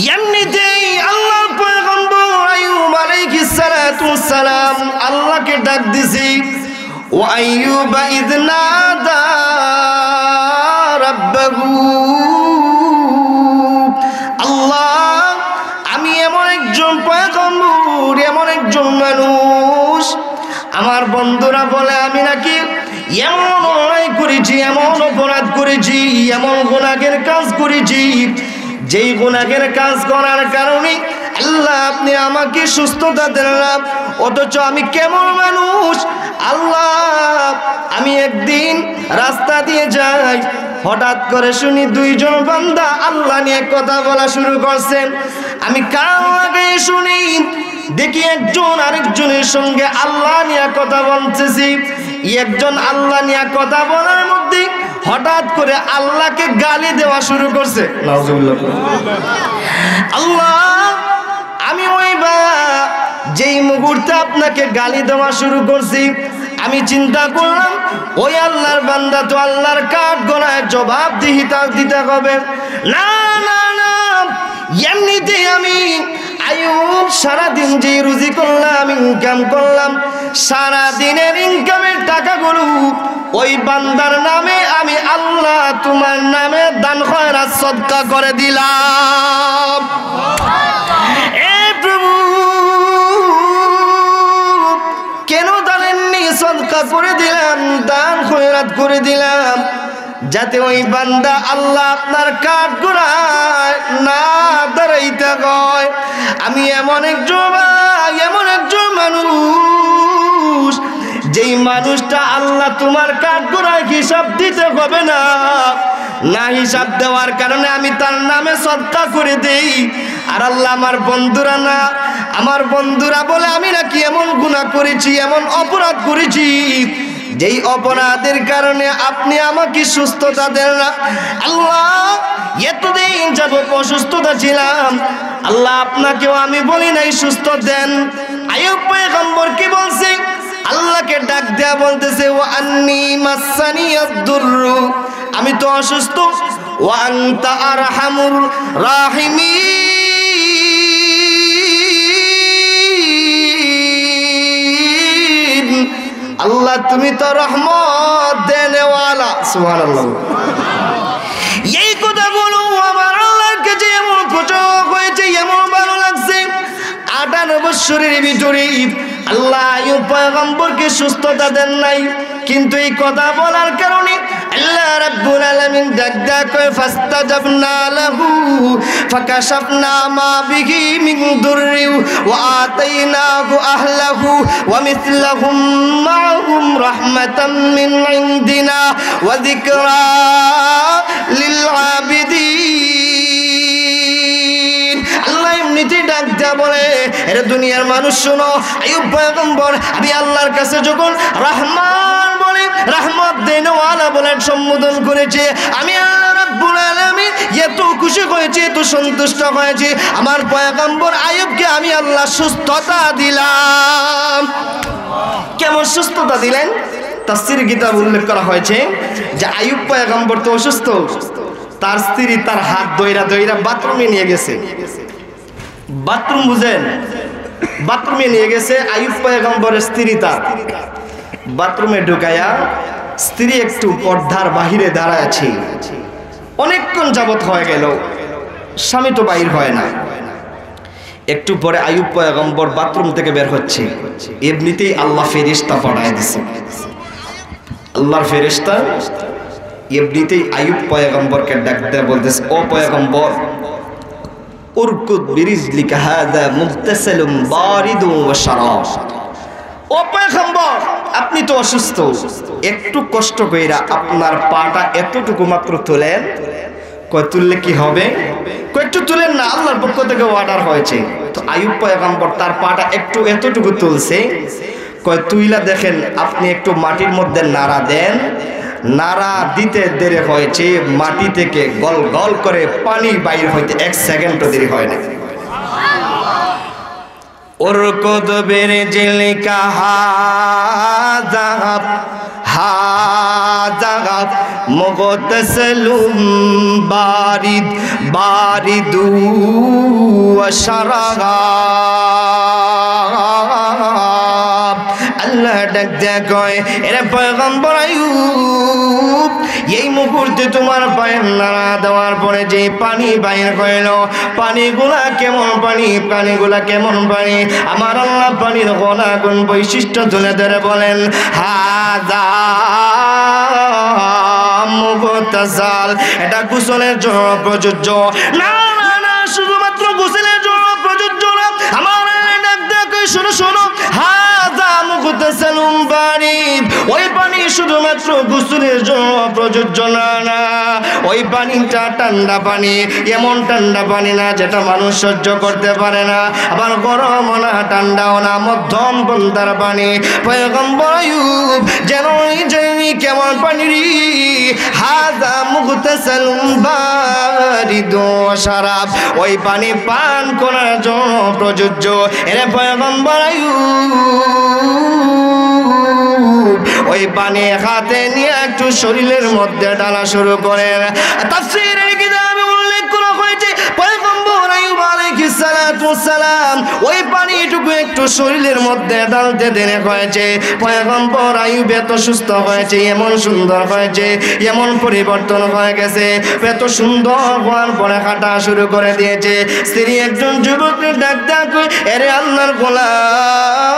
এমনিতেই আল্লাহর পয়গম্বর আইয়ুব আলাইহিস সালাতু ওয়াসসালাম আল্লাহকে ডাক দিছি ওয়া আইয়ুবা ইয নাদা রাব্বাহু আল্লাহ আমি এমন একজন পয়গম্বর এমন একজন মানুষ আমার বন্ধুরা বলে আমি নাকি এমন অন্যায় করেছি এমন অপরাধ করেছি এমন গুনাহের কাজ করেছি যেই গুনাহের কাজ করার কারণে আল্লাহ আপনি আমাকে সুস্থতা দেন না অথচ আমি কেমন মানুষ আল্লাহ আমি একদিন রাস্তা দিয়ে যাই হঠাৎ করে শুনি দুইজন বান্দা আল্লাহ নিয়ে কথা বলা শুরু করছেন আমি কান লাগিয়ে শুনি দেখি একজন আরেকজনের সঙ্গে আল্লাহ নিয়ে কথা বলতেছি একজন আল্লাহ নিয়ে কথা বলার মধ্যে হঠাৎ করে আল্লাহকে গালি দেওয়া শুরু করছে নাউজুবিল্লাহ আল্লাহ আমি ওইবা যেই মুহূর্তে আপনাকে গালি দেওয়া শুরু করছি আমি চিন্তা করলাম ওই আল্লাহর বান্দা তো আল্লাহর কাঠ গলায় জবাব দিতে হবে না না না এমনিতেই আমি আইয়ুব সারাদিন যে রুজি করলাম ইনকাম করলাম সারাদিনের ইনকামের টাকাগুলো ওই বান্দার নামে আমি আল্লাহ তোমার নামে দান খয়রাত সদকা করে দিলাম এ প্রভু কেন দানেননি সদকা করে দিলাম দান খয়রাত করে দিলাম যাতে ওই বান্দা আল্লাহ আপনার কাঠ গোড়ায় না দাঁড়াইতে হয় আমি এমন একজন মানুষ যেই মানুষটা আল্লাহ তোমার কাঠ গোড়ায় হিসাব দিতে হবে না না হিসাব দেওয়ার কারণে আমি তার নামে সদকা করে দেই আর আল্লাহ আমার বন্ধুরা না আমার বন্ধুরা বলে আমি নাকি এমন গুনাহ করেছি এমন অপরাধ করেছি যেই অপরাধের কারণে আপনি আমাকে সুস্থতা দেন না আল্লাহ এতদিন যাবত অসুস্থতা ছিলাম আল্লাহ আপনাকেও আমি বলি নাই সুস্থ দেন আইয়ুব পয়গম্বর কি বলছে আল্লাহকে ডাক দেয়া বলতেছে ওয়া আন্নী মাসানিয়াদ-দুররু আমি তো অসুস্থ ওয়া আনতা আরহামুর রাহিমিন আল্লাহ তুমি তো রহমত দেনেওয়ালা সুবহানাল্লাহ এই কথাগুলো আমার আল্লাহর কাছে এমন পছন্দ হয়েছে এমন ভালো লাগছে 58 বছরের ভিতরে আল্লাহ আইয়ুব পয়গম্বরকে সুস্থতা দেন নাই কিন্তু এই কথা বলার কারণে আল্লাহ রাব্বুল আলামিন ডাক করে ফাস্তাজাবনা লাহু ফাকাশাফনা মা বিহি মিন দুররি ওয়া আতাইনাহু আহলাহু ওয়া মিসলাহুম মা'হুম রাহমাতাম মিন ইনদিনা ওয়া যিকরা লিল আবিদিন আল্লাহ এমনিতেই ডাক দেয়া বলে এর দুনিয়ার মানুষ শোনো আইয়ুব পয়গম্বর আমি আল্লাহর কাছে যখন রহমান বলে রহমত দেনওয়ালা বলে সম্বোধন করেছে আমি আল্লাহ রাব্বুল আলামিন এত খুশি হয়েছে এত সন্তুষ্ট হয়েছে আমার পয়গম্বর আইয়ুবকে আমি আল্লাহ সুস্থতা দিলাম কেমন সুস্থতা দিলেন তাফসীর কিতাব উল্লেখ করা হয়েছে যে আইয়ুব পয়গম্বর তো অসুস্থ তার স্ত্রী তার হাত ধইরা বাথরুমে নিয়ে গেছে বাথরুম বুঝেন বাথরুমে নিয়ে গেছে আইয়ুব পয়গম্বরের স্ত্রী তার বাথরুমে ঢুকায়া স্ত্রী একটু পর্দার বাহিরে দাঁড়ায় আছে অনেকক্ষণ যাবত হয়ে গেল স্বামী তো বাইর হয় না একটু পরে আইয়ুব পয়গম্বর বাথরুম থেকে বের হচ্ছে এমনিতেই আল্লাহ ফেরেশতা পাঠায় দিয়েছে আল্লাহর ফেরেশতা এমনিতেই আইয়ুব পয়গম্বরকে ডাক দেয়া বলতেছে ও পয়গম্বর উরকুদ বিরিজলিকা হাযা মুগতাসালুম বারিদুন ওয়া শারাব ও পয়গম্বর আপনি তো অসুস্থ একটু কষ্ট কইরা আপনার পাটা এতটুকু মাত্র তোলেন কয় তুললে কি হবে কয় একটু তুলেন না আল্লাহর পক্ষ থেকে অর্ডার হয়েছে তো আইয়ুব পয়গম্বর তার পাটা একটু এতটুকু তুলছে কয় তুইলা দেখেন আপনি একটু মাটির মধ্যে নাড়া দেন নাড়া দিতে দেরি হয়েছে মাটি থেকে গল গল করে পানি বাইর হইতে 1 সেকেন্ডও দেরি হয় না উরকুদ বিরিজলিকা হাযা মুগতাসালুম বারিদুন শারাব। আল্লাহ ডাক দেয়া কয়, এরে পয়গম্বর আইয়ুব, এই মুহূর্তে তোমার পায়ের নাড়া দেওয়ার পরে যে পানি বাইর হইল, পানিগুলা কেমন পানি, পানিগুলা কেমন পানি? আমার আল্লাহ পানির গুণ বৈশিষ্ট্য তুলে ধরে বলেন, হাযা মুগতাসাল, এটা গোসলের জন্য প্রযোজ্য। না না না, শুধুমাত্র গোসলের জন্য প্রযোজ্য না। আমার ডাক দেয়া কয়, শোনো শোনো, হাযা মুগতাসালুম বারিদ, ওই পানি শুধুমাত্র গোসলের জন্য প্রযোজ্য না। না, ওই পানিটা ঠান্ডা পানি, এমন ঠান্ডা পানি না যেটা মানুষ সহ্য করতে পারে না, আবার গরম না ঠান্ডাও না, মধ্যম পন্থার পানি। পয়গম্বর আইয়ুব যেন জানি কেমন পানি রে, হাযা মুগতাসালুম বারিদু শারাব, ওই পানি পান করার জন্য প্রযোজ্য। এর পয়গম্বর আইয়ুব ওই পানি হাতে নিয়ে একটু শরীরের মধ্যে ঢালা শুরু করেন। তাফসীরের কিতাবে উল্লেখ করা হয়েছে, পয়গম্বর আইয়ুব আলাইহিস সালাতু ওয়াস সালাম ওই পানিটুকু একটু শরীরের মধ্যে ঢালতে দেনে হয়েছে। পয়গম্বর আইয়ুব এত সুস্থ হয়েছে, এমন সুন্দর হয়েছে, এমন পরিবর্তন হয়ে গেছে, এত সুন্দর হওয়ার পরে হাঁটা শুরু করে দিয়েছে। স্ত্রী একজন যুবককে ডাক ডাক, এরে আল্লাহর গোলাম,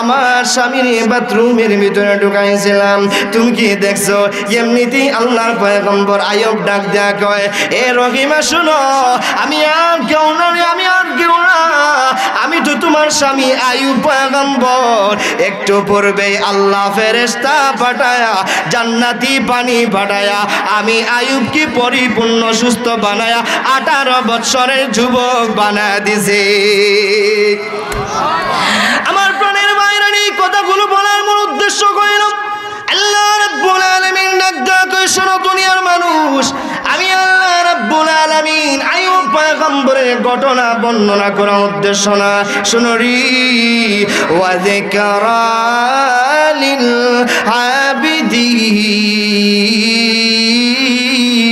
আমার স্বামীর বাথরুমের ভিতরে ঢুকাইছিলাম, তুমি কি দেখছো? এমনিতেই আল্লাহর পয়গম্বর আইয়ুব ডাক দেয়া কয়, এ রহিমা শোনো, আমি আর কেউ না, আমি আর কেউ না, আমি তো তোমার স্বামী আইয়ুব পয়গম্বর। একটু পূর্বেই আল্লাহ ফেরেশতা পাঠায়া জান্নাতি পানি পাঠায়া আমি আইয়ুবকে পরিপূর্ণ সুস্থ বানায়া 18 বছরের যুবক বানায়া দিছে। আমার প্রাণের বাইরে এই কথাগুলো বলার মূল উদ্দেশ্য কইল, আল্লাহ রাব্বুল আলামিন ডাক দেয়া কয়, শোনো দুনিয়ার মানুষ, আমি আল্লাহ রাব্বুল আলামিন আইয়ুব পয়গম্বরের ঘটনা বর্ণনা করার উদ্দেশ্য না। শোনো রে, ওয়া যিকরা লিল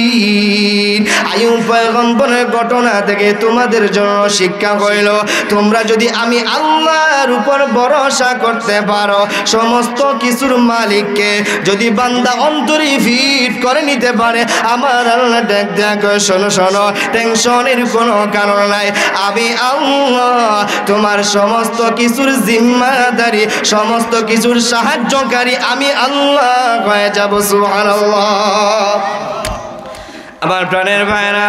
আবিদিন, আইয়ুব পয়গম্বরের ঘটনা থেকে তোমাদের জন্য শিক্ষা হইল, তোমরা যদি আমি আল্লাহর উপর ভরসা করতে পারো, সমস্ত কিছুর মালিককে যদি বান্দা অন্তরে ফিট করে নিতে পারে, আমার আল্লাহ ডাক দেয়া কয়, শোনো শোনো, টেনশনের কোনো কারণ নাই, আমি আল্লাহ তোমার সমস্ত কিছুর জিম্মাদারি, সমস্ত কিছুর সাহায্যকারী আমি আল্লাহ হয়ে যাব। সুবহানাল্লাহ। আমার প্রাণের ভাইরা,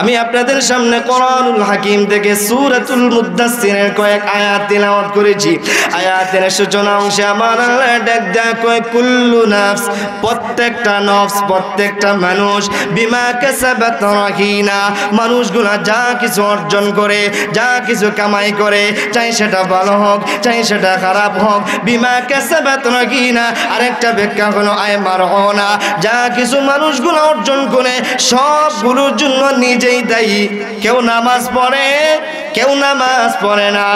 আমি আপনাদের সামনে কোরআনুল হাকিম থেকে সূরাতুল মুদ্দাসসিরের কয়েক আয়াত তিলাওয়াত করেছি। আয়াতের সূচনা অংশে আমার আল্লাহ ডাক দেয়া কয়, কুল্লু নাফস, প্রত্যেকটা নফস, প্রত্যেকটা মানুষ, বিমা কাসাবাত রাহিনা, মানুষগুলা যা কিছু অর্জন করে, যা কিছু কামাই করে, চাই সেটা ভালো হোক, চাই সেটা খারাপ হোক, বিমা কাসাবাত রাহিনা। আরেকটা ব্যাখ্যা হলো আয় মারহুনা, যা কিছু মানুষগুলা অর্জন করে সবগুলোর জন্য নিজেই দায়ী। কেউ নামাজ পড়ে, কেউ নামাজ পড়ে না,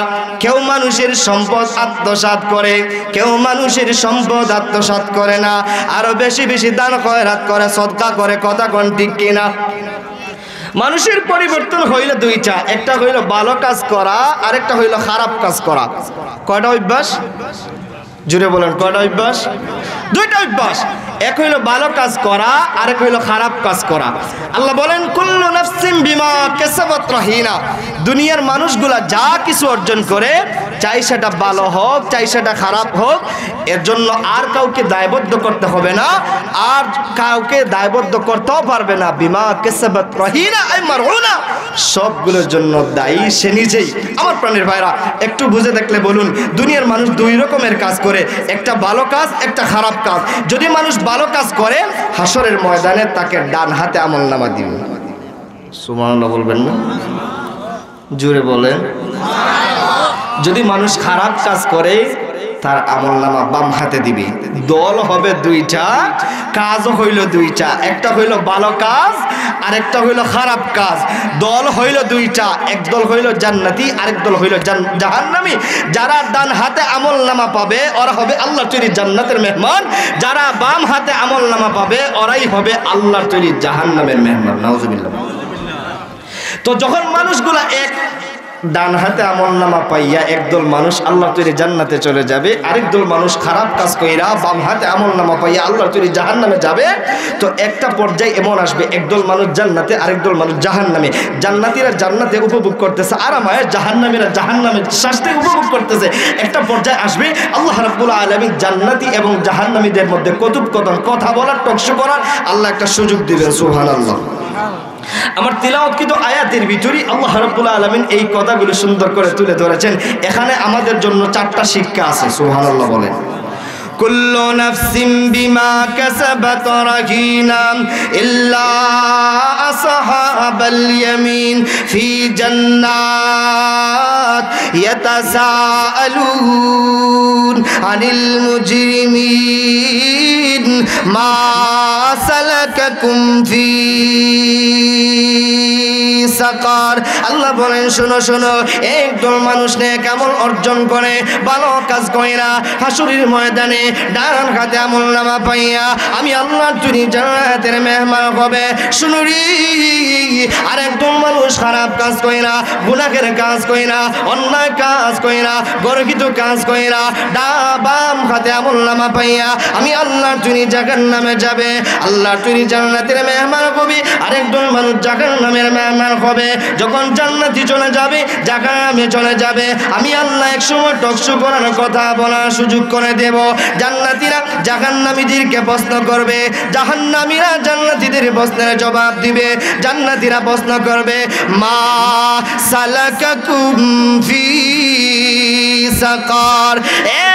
কেউ মানুষের সম্পদ আত্মসাৎ করে, কেউ মানুষের সম্পদ আত্মসাৎ করে না, আরো বেশি বেশি দান খয়রাত করে, সদকা করে, কথা কোন ঠিক কিনা? মানুষের পরিবর্তন হইল দুইটা, একটা হইল ভালো কাজ করা, আরেকটা হইল খারাপ কাজ করা। কয়টা অভ্যাস? জুড়ে বলেন, কয়টা অভ্যাস? দুইটা অভ্যাস। এক হইল ভালো কাজ করা, আরেক হইল খারাপ কাজ করা। আল্লাহ বলেন, কুল্লু নাফসিন বিমা কাসাবাত রাহিনা, দুনিয়ার মানুষগুলা যা কিছু অর্জন করে, চাই সেটা ভালো হোক, চাই সেটা খারাপ হোক, এর জন্য আর কাউকে দায়বদ্ধ করতে হবে না, আর কাউকে দায়বদ্ধ করতেও পারবে না। বিমা কাসাবাত রাহিনা আই মারহুনা, সবগুলোর জন্য দায়ী সে নিজেই। আমার প্রাণের ভাইরা, একটু বুঝে দেখলে বলুন, দুনিয়ার মানুষ দুই রকমের কাজ করে, একটা ভালো কাজ, একটা খারাপ কাজ। যদি মানুষ ভালো কাজ করে, হাসরের ময়দানে তাকে ডান হাতে আমলনামা দিবে। সুবহানাল্লাহ বলবেন না? জোরে বলেন। যদি মানুষ খারাপ কাজ করে, তার আমলনামা বাম হাতে দিবে। দল হবে দুইটা, কাজও হইল দুইটা, একটা হইল ভালো কাজ, আরেকটা হইল খারাপ কাজ। দল হইল দুইটা, এক দল হইল জান্নাতি, আরেক দল হইল জাহান্নামী। যারা ডান হাতে আমলনামা পাবে, ওরা হবে আল্লাহর তৈরি জান্নাতের মেহমান। যারা বাম হাতে আমলনামা পাবে, ওরাই হবে আল্লাহর তৈরি জাহান্নামের মেহমান। নাউজুবিল্লাহ। তো যখন মানুষগুলা এক ডান হাতে আমলনামা পাইয়া একদল মানুষ আল্লাহর তৈরি জান্নাতে চলে যাবে, আরেক দল মানুষ খারাপ কাজ কইরা বাম হাতে আমলনামা পাইয়া আল্লাহর তৈরি জাহান্নামে যাবে। তো একটা পর্যায়ে এমন আসবে একদল মানুষ জান্নাতে, আরেক দল মানুষ জাহান্নামে। জান্নাতীরা জান্নাতে উপভোগ করতেছে আরামায়, জাহান্নামীরা জাহান্নামের শাস্তি উপভোগ করতেছে। একটা পর্যায়ে আসবে আল্লাহ রাব্বুল আলামিন জান্নাতি এবং জাহান্নামীদের মধ্যে কথোপকথন, কথা বলার, টকশো করার আল্লাহ একটা সুযোগ দিবেন। সুবহানাল্লাহ। আমার তিলাওয়াতকৃত আয়াতের ভিতরে আল্লাহ রাব্বুল আলামিন এই কথাগুলো সুন্দর করে তুলে ধরেছেন। এখানে আমাদের জন্য 4টা শিক্ষা আছে। সুবহানাল্লাহ বলেন। কুল্লু নাফসিন বিমা কাসাবাত রাহিনা ইল্লা আসহাবাল ইয়ামিন ফি জান্নাত ইয়াতাসাআলুন আনিল মুজরিমিন মা সালাকাকুম ফি সাকার। আল্লাহ বলেন শোনো শোনো, একদল মানুষ নেক আমল অর্জন করে, ভালো কাজ করে না, হাসরের ময়দানে ডান হাতে আমলনামা পাইয়া আমি আল্লাহর তৈরি জান্নাতের মেহমান হবে। শুনো রে, আর একদল মানুষ খারাপ কাজ করে না, গুনাহের কাজ করে না, অন্যায় কাজ করে না, গর্হিত কাজ করে না, বাম হাতে আমলনামা পাইয়া আমি আল্লাহর তৈরি জাহান্নামে যাবে, আল্লাহর তৈরি জান্নাতের মেহমান হবে। আরেকদল মানুষ জাহান্নামের মেহমান হবে। যখন জান্নাতি চলে যাবে, জাহান্নামে চলে যাবে, আমি আল্লাহ একসময় টকশো করার কথা বলার সুযোগ করে দেব। জান্নাতীরা জাহান্নামীদেরকে প্রশ্ন করবে, জাহান্নামীরা জান্নাতীদের প্রশ্নের জবাব দিবে। জান্নাতীরা প্রশ্ন করবে, মা সালাকাকুম ফি সাকার। এ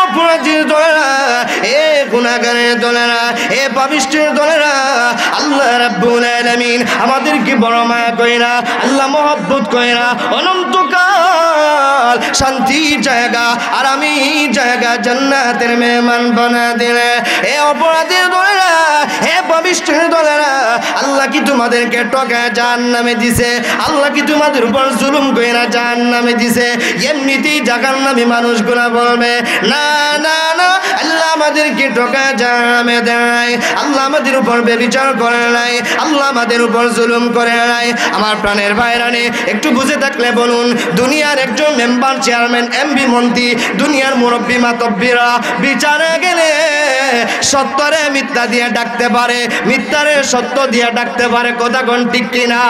অপরাধীর দলেরা, এ গুনাহগারের দলেরা, এ পাপিষ্ঠের দলেরা, আল্লাহ রাব্বুল আলামিন আমাদেরকে বড় মায়া করে না, আল্লাহ মহব্বত করে না, অনন্তকাল শান্তির জায়গা আর আমি জায়গা জান্নাতের মেহমান বানা দিলে। এ অপরাধীর দলেরা, হে পাপিষ্ঠের দলেরা, আল্লাহ কি তোমাদেরকে ঠকায় জাহান্নামে দিছে? আল্লাহ কি তোমাদের উপর জুলুম করে না জাহান্নামে দিছে? এমনিতেই জাহান্নামী মানুষগুলা বলবে, না না না, আল্লাহ আমাদেরকে ঠকায় জাহান্নামে দেয়, আল্লাহ আমাদের উপর ব্যভিচার করে নাই, আল্লাহ আমাদের উপর জুলুম করে নাই। আমার প্রাণের ভাইরানে একটু বুঝে থাকলে বলুন, দুনিয়ার একজন মেম্বার, চেয়ারম্যান, এমপি, মন্ত্রী, দুনিয়ার মুরব্বী মাতব্বীরা বিচারে গেলে সত্যরে মিথ্যা দিয়ে ডাকতে পারে, মিথ্যারে সত্য দিয়ে ডাকতে পারে। কথা কোন ঠিক কিনা?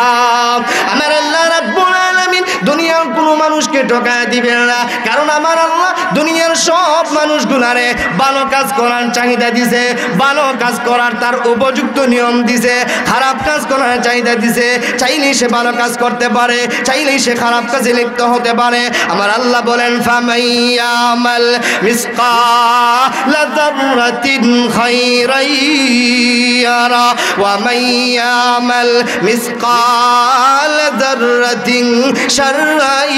আমার আল্লাহ রাব্বুল আলামিন দুনিয়ার কোনো মানুষকে ঠকায় দিবেন না, কারণ আমার আল্লাহ দুনিয়ার সব মানুষগুলারে ভালো কাজ করার চাহিদা দিছে, ভালো কাজ করার তার উপযুক্ত নিয়ম দিছে, খারাপ কাজ করার চাহিদা দিছে। চাইলেই সে ভালো কাজ করতে পারে, চাইলেই সে খারাপ কাজে লিপ্ত হতে পারে। আমার আল্লাহ বলেন, ফামাইয়ামাল মিসকালা যাররাতিন খায়রান ইয়ারা ওয়া মাইয়ামাল মিসকালা যাররাতিন শাররান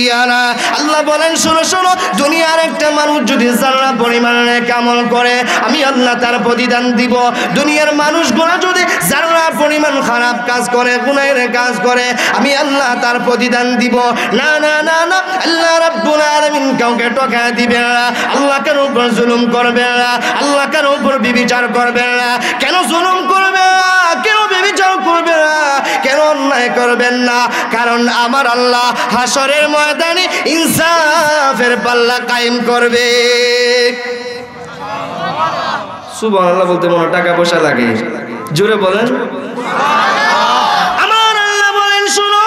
ইয়ারা। আল্লাহ বলেন, শোনো শোনো, দুনিয়ার একটা মানুষ যদি যারা পরিমাণে কামল করে আমি আল্লাহ তার প্রতিদান দিব। দুনিয়ার মানুষগুলো যদি যারা পরিমাণ খারাপ কাজ করে, গুনাহের কাজ করে, আমি আল্লাহ তার প্রতিদান দিব। না না না না, আল্লাহ রাব্বুল আলামিন কাউকে ঠকায় দিবেন না, আল্লাহ কারো উপর জুলুম করবেন না, আল্লাহ কারো উপর বিবিচার করবেন না। কেন জুলুম করবে না? কেন বিবিচার করবে না? কেন অন্যায় করবেন না? কারণ আমার আল্লাহ হাসরের ময়দানে ইনসাফের পাল্লা কায়েম করবে। সুবহানাল্লাহ বলতে মনে টাকা পয়সা লাগে, জোরে বলেন। আমার আল্লাহ বলেন, শুনো,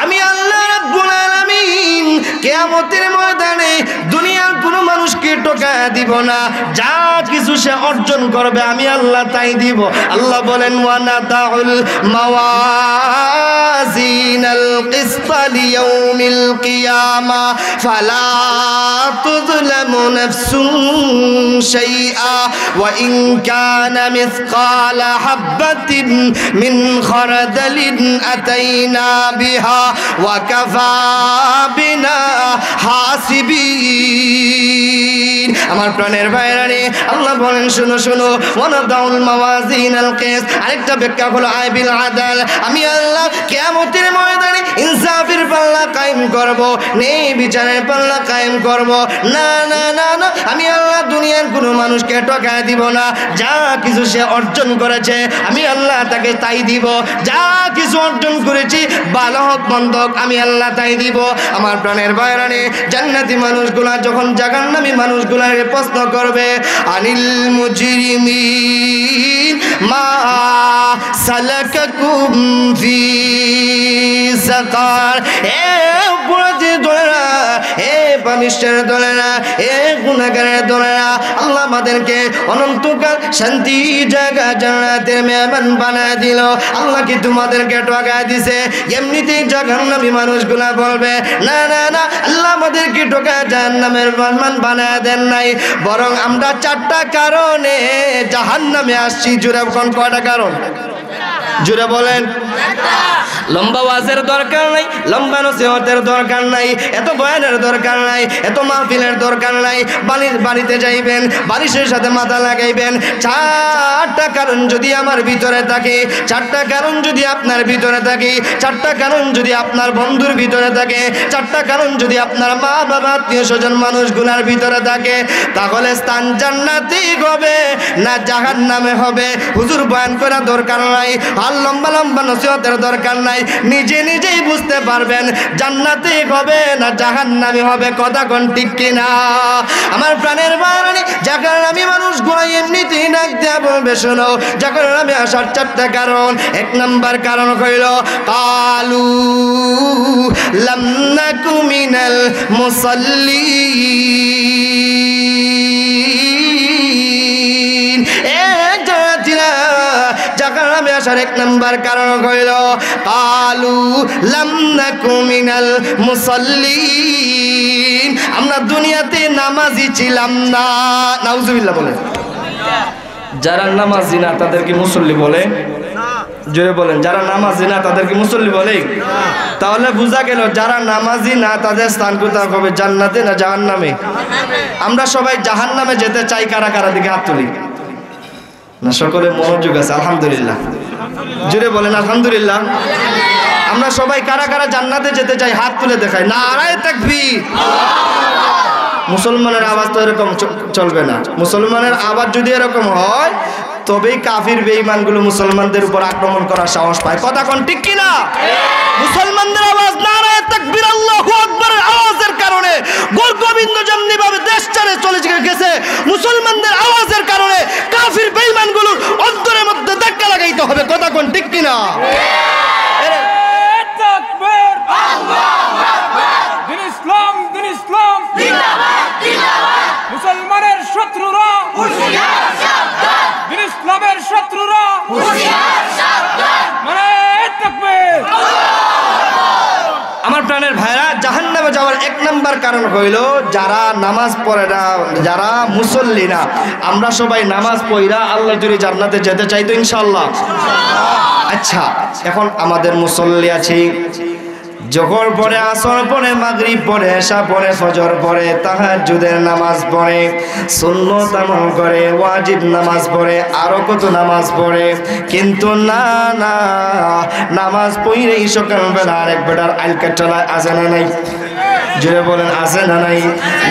আমি আল্লাহ রাব্বুল আলামিন কিয়ামতের ময়দানে দুনিয়ার কোনো মানুষকে ঠকায়া দিব না, যা কিছু সে অর্জন করবে আমি আল্লাহ তাই দিব। আল্লাহ বলেন, ওয়া নাদাউল মাওয়াজিনাল কিসতা লিয়াউমিল কিয়ামা ফালা তুযলামু নাফসুন শাইআ ওয়া ইন কানা মিসকালা হাববাতিন মিন খারদালিন আতাইনা বিহা ওয়া কাফা বিনা হাসিবিন। আমার প্রাণের ভাইরানি, আল্লাহ বলেন, শোনো শোনো, ওয়ানাদাউল মাওয়াজিনাল কিস, আরেকটা ব্যাখ্যা হলো আইবিল আদাল। আমি আল্লাহ কিয়ামতের ময়দানে ইনসাফের পাল্লা কায়েম করব, নেই বিচারের পাল্লা কায়েম করব। না না না না, আমি আল্লাহ দুনিয়ার কোনো মানুষকে ঠকায় দিব না। যা কিছু সে অর্জন করেছে আমি আল্লাহ তাকে তাই দিব। যা কিছু অর্জন করেছি ভালো হোক মন্দ হোক আমি আল্লাহ তাই দিব। আমার প্রাণের বাইরানে জান্নাতি মানুষগুলা যখন জাহান্নামী মানুষগুলার প্রশ্ন করবে, আনিল মুজরিমিন মা সালাকাকুম ফি সাকার। এ অপরাধী দলেরা, এ পাপিষ্টের দলেরা, এ গুনাহগারের দলেরা, আল্লাহ আমাদেরকে অনন্তকাল শান্তি জায়গা জান্নাতের মেহমান বানায় দিল। আল্লাহ কি তোমাদেরকে ঠকায় দিছে? এমনিতেই জাহান্নামী মানুষগুলা বলবে, না না না, আল্লাহ আমাদেরকে ঠকায় জাহান্নামের মেহমান বানায় দেন নাই, বরং আমরা 4টা কারণে জাহান্নামে আসছি। জোরে কোন কয়টা কারণ? জোরে বলেন। লম্বা ওয়াজের দরকার নাই, লম্বা নসিহতের দরকার নাই, এত বয়ানের দরকার নাই, এত মাহফিলের দরকার নাই। বাড়িতে যাইবেন, বালিশের সাথে মাথা লাগাইবেন। 4টা কারণ যদি আমার ভিতরে থাকে, 4টা কারণ যদি আপনার ভিতরে থাকে, 4টা কারণ যদি আপনার বন্ধুর ভিতরে থাকে, 4টা কারণ যদি আপনার মা বাবা আত্মীয় স্বজন মানুষগুলার ভিতরে থাকে, তাহলে স্থান জান্নাতি হবে না জাহান্নামে হবে। হুজুর বয়ান করা দরকার নাই, আর লম্বা লম্বা নসিহতের দরকার নাই। নিজে নিজেই বুঝতে পারবেন জান্নাতি হবে না জাহান্নামী হবে। কথা কোন ঠিক কিনা? আমার প্রাণের বাড়ি জাহান্নামী মানুষগুলো এমনিতেই ডাক দেয়া বলবে, শোনো জাহান্নামে আসার 4টা কারণ। 1 নাম্বার কারণ হইল কালু লাম নাকু মিনাল মুসাল্লিন। জাহান্নামে আসার 1 নাম্বার কারণ হইল কালু লাম নাকু মিনাল মুসাল্লিন। আমরা দুনিয়াতে নামাজি ছিলাম না। নাউজুবিল্লাহ বলেন। যারা নামাজি না তাদেরকে মুসল্লি বলে? জোরে বলেন। যারা নামাজি না তাদেরকে মুসল্লি বলে? তাহলে বোঝা গেল যারা নামাজি না তাদের স্থান কোথায় হবে? জান্নাতে না জাহান্নামে? আমরা সবাই জাহান্নামে যেতে চাই। কারা কারা দিকে হাত তুলি না? সকলে মনোযোগ আছে? আলহামদুলিল্লাহ। জোরে বলেন আলহামদুলিল্লাহ। আমরা সবাই কারা কারা জান্নাতে যেতে চাই? হাত তুলে দেখাই। নারায়ে তাকবীর। মুসলমানের আওয়াজ তো এরকম চলবে না। মুসলমানের আওয়াজ যদি এরকম হয় তবেই কাফির বেঈমানগুলো মুসলমানদের উপর আক্রমণ করার সাহস পায়। কথা কোন ঠিক কিনা? মুসলমানদের আওয়াজ নারায়ে তাকবীর আল্লাহু আকবারের আওয়াজের কারণে গোবিন্দ যেমনি ভাবে দেশ ছেড়ে চলে গেছে, মুসলমানদের আওয়াজের কারণে কাফির বেঈমানগুলোর অন্তরের মধ্যে ধাক্কা লাগাইতে হবে। কথা কোন ঠিক কিনা? তাকবীর আল্লাহু আকবার। দিন ইসলাম জিন্দাবাদ জিন্দাবাদ। মুসলমানের শত্রুরা হুঁশিয়ার সাবধান। দিন ইসলামের শত্রুরা হুঁশিয়ার সাবধান। নারায়ে তাকবীর। আমার প্রাণের ভাইরা, জাহান্নামে যাওয়ার 1 নাম্বার কারণ হইল যারা নামাজ পড়ে না, যারা মুসল্লি না। আমরা সবাই নামাজ পড়া আল্লাহ যদি জান্নাতে যেতে চাই তো ইনশাআল্লাহ। আচ্ছা, এখন আমাদের মুসল্লি আছে, জোহর পড়ে, আসর পড়ে, মাগরিব পড়ে, এশা পড়ে, ফজর পড়ে, তাহাজ্জুদের নামাজ পড়ে, সুন্নত আমল করে, ওয়াজিব নামাজ পড়ে, আরো কত নামাজ পড়ে। কিন্তু না না, নামাজ পড়েই সকালবেলা আরেক বেটার আইল কাটালায় আছে না নাই? জোরে বলেন আছে না নাই?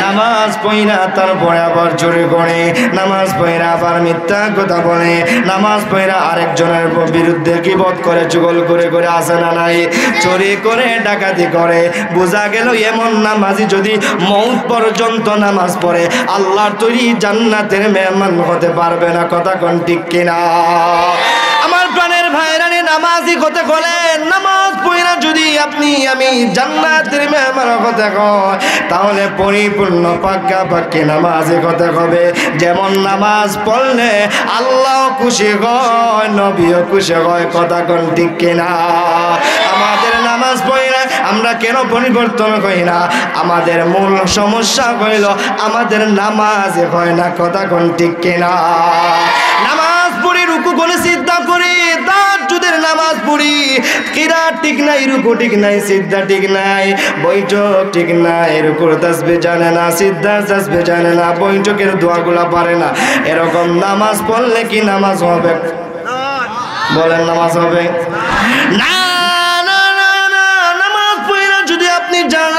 নামাজ পড়া তারপরে আবার চুরি করে, নামাজ পড়া আবার মিথ্যা কথা বলে, নামাজ পড়া আরেকজনের বিরুদ্ধে গীবত করে, চুগল করে করে আছে না নাই? চুরি করে, ডাকাতি করে। বোঝা গেল এমন নামাজি যদি মৌত পর্যন্ত নামাজ পড়ে আল্লাহর তৈরি জান্নাতের মেহমান হতে পারবে না। কথা কোন ঠিক কিনা? আমার প্রাণের ভাইরানি, নামাজি হতে গেলে, নামাজ পড়া যদি আপনি আমি জান্নাতের মেহমান হতে হয় তাহলে পরিপূর্ণ পাক্কাপাক্কি নামাজি হতে হবে। যেমন নামাজ পড়লে আল্লাহ খুশি হয়, নবীও খুশি হয়। কথা কোন ঠিক কিনা? আমাদের নামাজ পড়লে আমরা কেন পরিবর্তন করি না? আমাদের মূল সমস্যা হইল আমাদের নামাজ হয় না। কথা কোন ঠিক কিনা? নামাজ পড়ি, রুকু করে সিজদা করি, তাহাজ্জুদের নামাজ পড়ি, কিরাত ঠিক নাই, রুকু ঠিক নাই, সিজদা ঠিক নাই, বৈঠক ঠিক নাই, রুকুর তাসবিহ জানে না, সিজদা তাসবিহ জানে না, বৈঠকের দোয়াগুলা পারে না। এরকম নামাজ পড়লে কি নামাজ হবে? বলেন নামাজ হবে না? নামাজ পড়লে যদি আপনি জান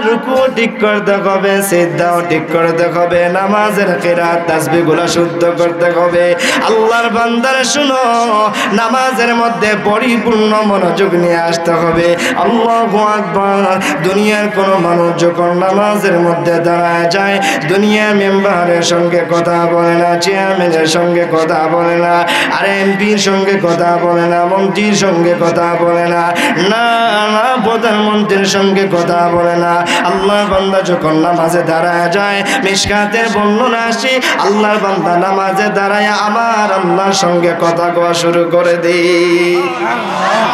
রুকু ঠিক করতে হবে, সিজদাও ঠিক করতে হবে, নামাজের কিরাত তাসবিহগুলো শুদ্ধ করতে হবে। আল্লাহর বান্দারা শুনো, নামাজের মধ্যে পরিপূর্ণ মনোযোগ নিয়ে আসতে হবে। আল্লাহু আকবার। দুনিয়ার কোন মানুষ যখন নামাজের মধ্যে দাঁড়ায় যায়, দুনিয়া মেম্বারের সঙ্গে কথা বলে না, চেয়ারম্যানের সঙ্গে কথা বলে না, আর এমপির সঙ্গে কথা বলে না, মন্ত্রীর সঙ্গে কথা বলে না, না না প্রধানমন্ত্রীর সঙ্গে কথা বলে না। আল্লাহর বান্দা যখন নামাজে দাঁড়ায় যায়, মিশকাতের বর্ণনা আসে, আল্লাহর বান্দা নামাজে দাঁড়ায় আমার আল্লাহর সঙ্গে কথা কওয়া শুরু করে দেয়।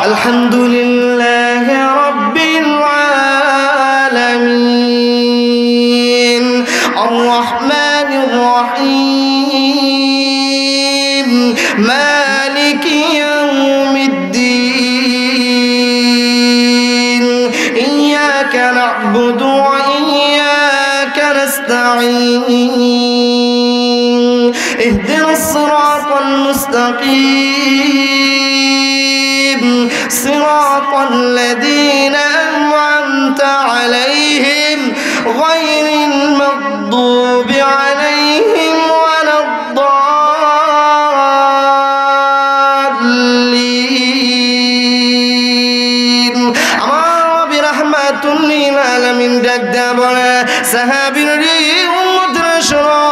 আলহামদুলিল্লাহ রাব্বিল আলামিন আর রহমানির রহিম মালিকি ইয়াউমিদ্দিন ইয়্যাকা না'বুদু ওয়া ইয়্যাকা নাস্তাঈন ইহদিনাস সিরাতাল মুস্তাকিম সিরাতাল লাযীনা আন'আমতা আলাইহিম গায়রিল মাগদুবি আলাইহিম ওয়ালাদ-দাল্লিন। আমার রব্বি রাহমাতুল লিল আলামিন ডাক দেয়া বলে, সাহাবীর উম্মতরা শোনো,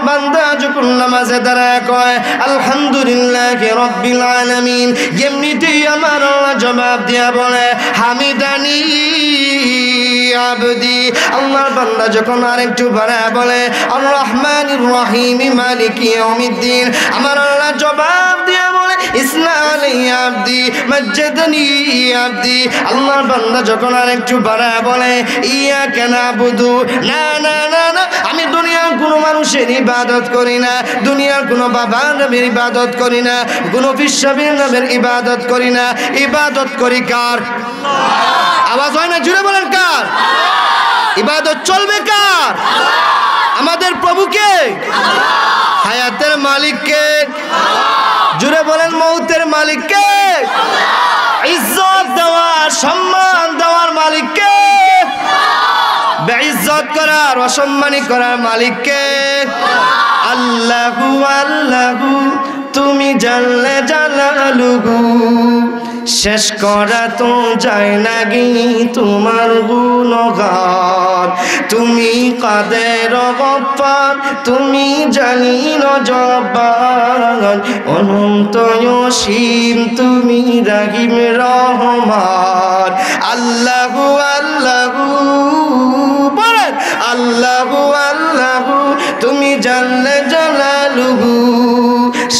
বান্দা যখন নামাজে দাঁড়ায় কয় আলহামদুলিল্লাহি রাব্বিল আলামিন, এমনিতেই আমার আল্লাহ জবাব দিয়া বলে হামিদানি আবদি। আল্লাহর বান্দা যখন আরেকটু বাড়ায় বলে আর রহমানির রহিম মালিকি ইয়াউমিদ্দিন, আমার আল্লাহ জবাব দিয়া বলে ইসনা আলাইয়া আবদি মাজ্জাদানি আবদি। আল্লাহর বান্দা যখন আরেকটু বাড়ায় বলে ইয়াকা না'বুদু, না না না না, আমি দুনিয়ার কোনো মানুষের ইবাদত করি না, দুনিয়ার কোনো বাবা নবীর ইবাদত করি না, কোনো বিশ্ববীর নবীর ইবাদত করি না, ইবাদত করি কার? আওয়াজ হয় না, জুড়ে বলেন কার? ইবাদত চলবে কার? আমাদের প্রভুকে, হায়াতের মালিককে, জুড়ে বলেন মৌতের মালিককে, ইজ্জত দেওয়ার সম্মান দেওয়ার মালিককে, বেইজ্জত করার অসম্মানী করার মালিককে। আল্লাহু আল্লাহু তুমি জানলে জালালুহু, শেষ করা তো যায় না গে তোমার গুণগান। তুমি কাদের গফফার, তুমি জালিল জব্বার, অনন্ত অসীম তুমি রহিম রহমান। আল্লাহু আল্লাহু বলেন, আল্লাহু আল্লাহু তুমি জানলে জালালুহু,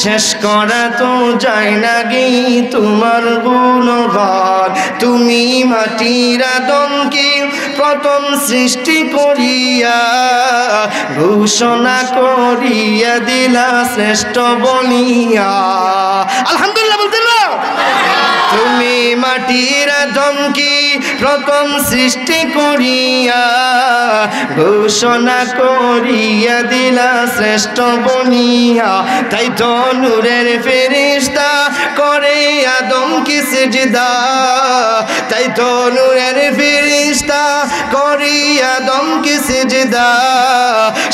শেষ করা তো যায় না গে তোমার গুণগান। তুমি মাটির আদমকে প্রথম সৃষ্টি করিয়া ঘোষণা করিয়া দিলা শ্রেষ্ঠ বলিয়া। আলহামদুলিল্লাহ বলতেন না? তুমি মাটির আদমকে প্রথম সৃষ্টি করিয়া ঘোষণা করিয়া দিলা শ্রেষ্ঠ বনিয়া। তাই তো নূরের ফেরেশতা করে আদমকে সিজদা, তাই তো নূরের ফেরেশতা করে আদমকে সিজদা।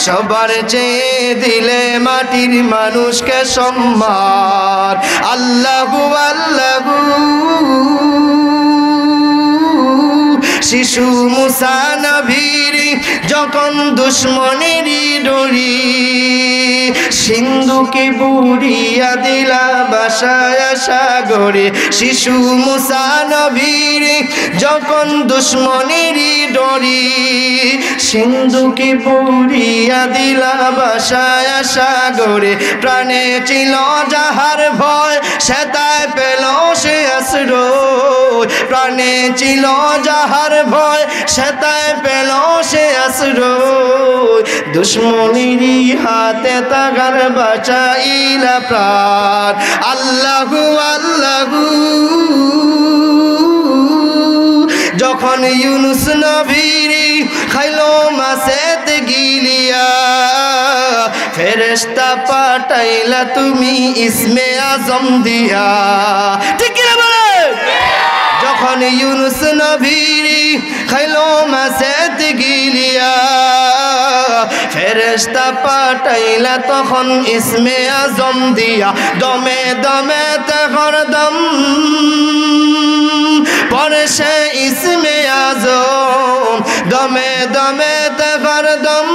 সবার চেয়ে দিলে মাটির মানুষকে সম্মান। আল্লাহু আল্লাহু শিশু মুসা নবীর যখন দুশ্মনেরই ডরি সিন্ধুকে বুড়িয়া দিলা বাসায় সাগরে। শিশু মুসা নবীর যখন দুশ্মনেরই ডরি সিন্ধুকে বুড়িয়া দিলা বাসায় সাগরে। প্রাণে ছিল যাহার ভয় সেতায় পেল সে আশ্রয়, প্রাণে ছিল যাহার ভয় সেতায় পেল সে আশ্রয়। দুশ্মনেরই হাতে তাগার বাঁচাইলা প্রাণ। আল্লাহু আল্লাহু যখন ইউনুস নবীর খাইলো মাছেতে গিলিয়া ফেরেশতা পাঠাইলা তুমি ইসমে আজম দিয়া। ঠিক কি বলে? যখন ইউনুস নবীর খাইলো মাছেতে ফেরেশতা পাঠাইলা তখন ইসমে আজম দিয়া দমে দমে তে হরদম পরে সে ইসমে আজম দমে দমে তে হরদম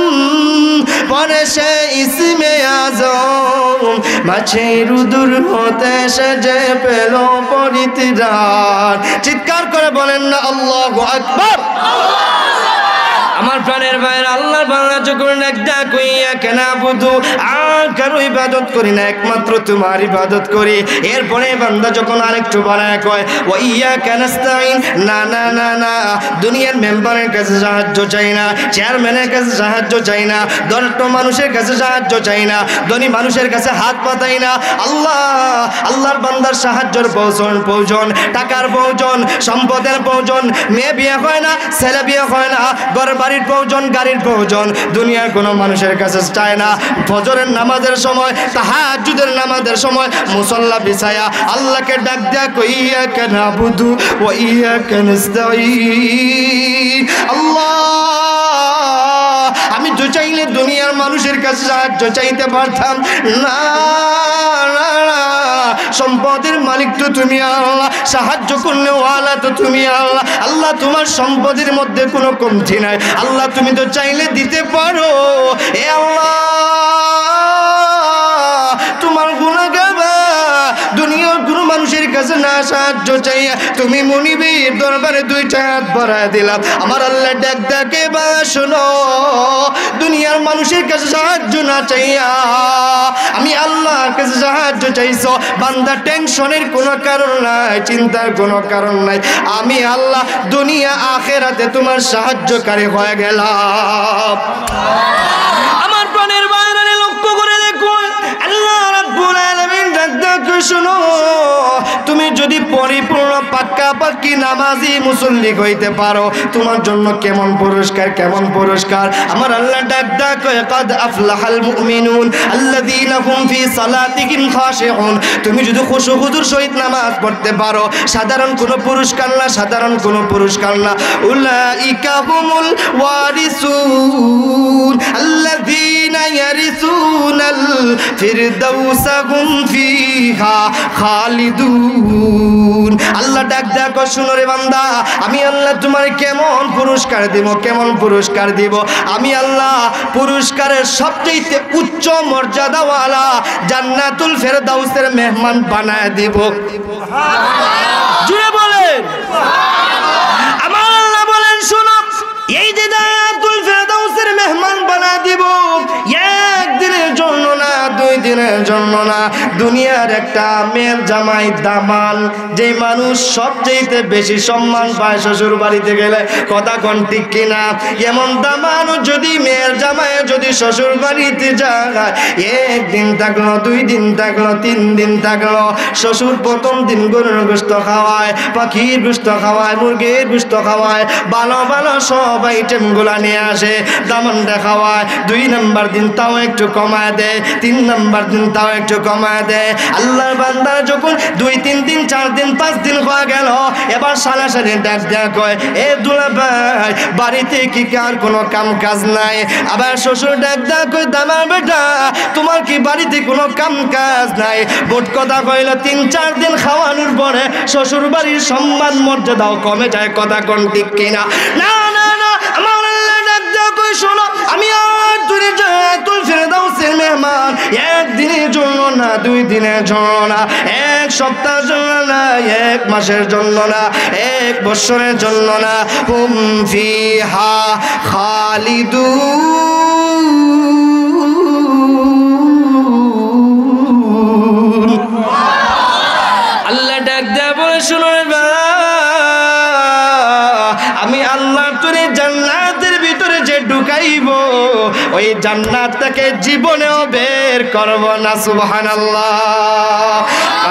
পরে সে ইসমে আজম মাঝে রুদুর হতে সেজে পেল পরিত্রাণ। চিৎকার করে বলেন না আল্লাহু আকবার। আমার প্রাণের ভাইয়ের আল্লাহর বান্দা যখন একটা কইয়া কেন বুধু আর কারো ইবাদত করি না, একমাত্র তোমার ইবাদত করি। এরপরে বান্দা যখন আরেকটু বাড়ায় কয় ওয়াইয়া কানাস্তাইন, না না না না, দুনিয়ার মেম্বারের কাছে সাহায্য চাই না, চেয়ারম্যানের কাছে সাহায্য চাই না, দরিদ্র মানুষের কাছে সাহায্য চাই না, ধনী মানুষের কাছে হাত পাতাই না। আল্লাহর বান্দার সাহায্যের প্রয়োজন, টাকার প্রয়োজন, সম্পদের প্রয়োজন, মেয়ে বিয়ে হয় না, ছেলে বিয়ে হয় না, ঘর বাড়ির প্রয়োজন, গাড়ির প্রয়োজন, দুনিয়ার কোনো মানুষের কাছে চায় না। ফজরের নামাজের সময়, তাহাজ্জুদের নামাজের সময় মুসল্লা বিছায়া আল্লাহকে ডাক দেয়া কইয়া কেন বুধু ও ইয়া কেন আল্লাহ, আমি তো চাইলে দুনিয়ার মানুষের কাছে সাহায্য চাইতে পারতাম না, সম্পদের মালিক তো তুমি আল্লাহ, সাহায্য করলে ওয়ালা তো তুমি আল্লাহ। আল্লাহ তোমার সম্পদের মধ্যে কোনো কমতি নাই, আল্লাহ তুমি তো চাইলে দিতে পারো। এ আল্লাহ তোমার গুনাহগার দুনিয়ার কোনো মানুষের কাছে না সাহায্য চাইয়া তুমি মুনিবের দরবারে দুইটা হাত বাড়ায় দিলাম। আমার আল্লাহ ডাক ডাকে বা শোনো, দুনিয়ার মানুষের কাছে সাহায্য না চাইয়া আমি আল্লাহর কাছে সাহায্য চাইছো। বান্দা টেনশনের কোনো কারণ নাই, চিন্তার কোনো কারণ নাই, আমি আল্লাহ দুনিয়া আখেরাতে তোমার সাহায্যকারী হয়ে গেলাম। আমার প্রাণের বাইরে লক্ষ্য করে দেখুন, আল্লাহ রাব্বুল আলামিন ডাক ডাকে শোনো, তুমি যদি পরিপূর্ণ পাক্কা পাক্কি নামাজি মুসল্লি হইতে পারো, তোমার জন্য কেমন পুরস্কার, কেমন পুরস্কার। আমার আল্লাহ ডাক ডাক কাদ আফলাহাল মুমিনুন আল্লাযীনা হুম ফি সালাতিহিম খাশিউন। তুমি যদি খুশু হুজুর সহিত নামাজ পড়তে পারো, সাধারণ কোনো পুরস্কার না, সাধারণ কোনো পুরস্কার না। উলাইকা হুমুল ওয়ারিসুন আল্লাযীনা ইয়ারিসুনাল ফিরদাউসা হুম ফিহা খালিদুন। আল্লাহ ডাক ডাক শুনো রে বান্দা, আমি আল্লাহ তোমার কেমন পুরস্কার দিব, কেমন পুরস্কার দিব। আমি আল্লাহ পুরস্কারের সবচেয়ে উচ্চ মর্যাদাওয়ালা জান্নাতুল ফেরদাউসের মেহমান বানায় দিব। জুড়ে বলেন আমার আল্লাহ বলেন শোনো, এই যে জান্নাতুল ফেরদাউসের মেহমান বানায় দিব, একদিনের জন্য না, 2 দিনের জন্য না। দুনিয়ার একটা মেয়ের জামাই দামান, যে মানুষ সবচেয়ে বেশি সম্মান পায় শ্বশুর বাড়িতে গেলে, কথা কোন ঠিক কিনা? এমন দামান যদি মেয়ের জামাই যদি শ্বশুর বাড়িতে যায়, 1 দিন থাকলো, 2 দিন থাকলো, 3 দিন থাকলো, শ্বশুর প্রথম দিন গরুর গোশত খাওয়ায়, পাখির গোশত খাওয়ায়, মুরগির গোশত খাওয়ায়, ভালো ভালো সব আইটেম গুলা নিয়ে আসে, দামানটা খাওয়ায়। 2 নম্বর দিন তাও একটু কমায় দেয়, 3 নম্বর দিন তাও একটু কমায় দেয়। আল্লাহর বান্দা যখন 2, 3 দিন, 4 দিন, 5 দিন হয়ে গেল, এবার সারাসারি ডাক দেয়া কয়, এ দুলা ভাই বাড়িতে কি কার কোনো কাম কাজ নাই? আবার শ্বশুর ডাক দেয়া কয়, দামার বেটা তোমার কি বাড়িতে কোনো কাম কাজ নাই? বোট কথা কইল, 3-4 দিন খাওয়ানোর পরে শ্বশুর বাড়ির সম্মান মর্যাদাও কমে যায়, কথা কোন ঠিক কিনা? না না না, আমার আল্লাহ ডাক দেয়া কয় শোনো, আমি আর তুই জান্নাতুল ফেরদাউসের মেহমান, 1 দিনের জন্য না, 2 দিনের জন্য না, 1 সপ্তাহের জন্য না, 1 মাসের জন্য না, 1 বছরের জন্য না। হুম ফিহা খালিদুন। আল্লাহ ডাক দেয়া বলে শুনো রে বাবা, আমি আল্লাহ তোরে জান্নাতের ভিতরে যে ঢুকাইব, ওই জান্নাত থেকে জীবনেও বের করব না। সুবহানাল্লাহ।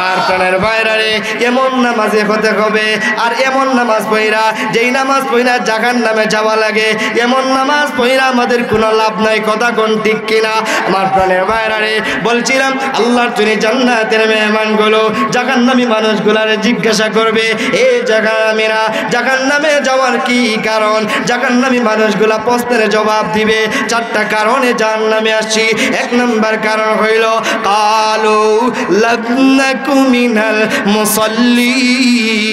আর প্রাণের বাইরে এমন নামাজে হতে হবে, আর এমন নামাজ পড়া, যেই নামাজ পড়া জাহান্নামে যাওয়া লাগে, এমন নামাজ পড়া আমাদের কোনো লাভ নাই, কথা কোন ঠিক কিনা? আমার প্রাণের বাইরে বলছিলাম, আল্লাহর তুমি জান্নাতের মেহমানগুলো জাহান্নামী মানুষগুলারে জিজ্ঞাসা করবে, এ জাহান্নামীরা জাহান্নামে যাওয়ার কি কারণ? জাহান্নামী মানুষগুলা প্রশ্নের জবাব দিবে, 4টা কারণে জাহান্নামে আসছি? এক নাম্বার কারণ হইল কালু লাকনাকু মিনাল মুসাল্লিন,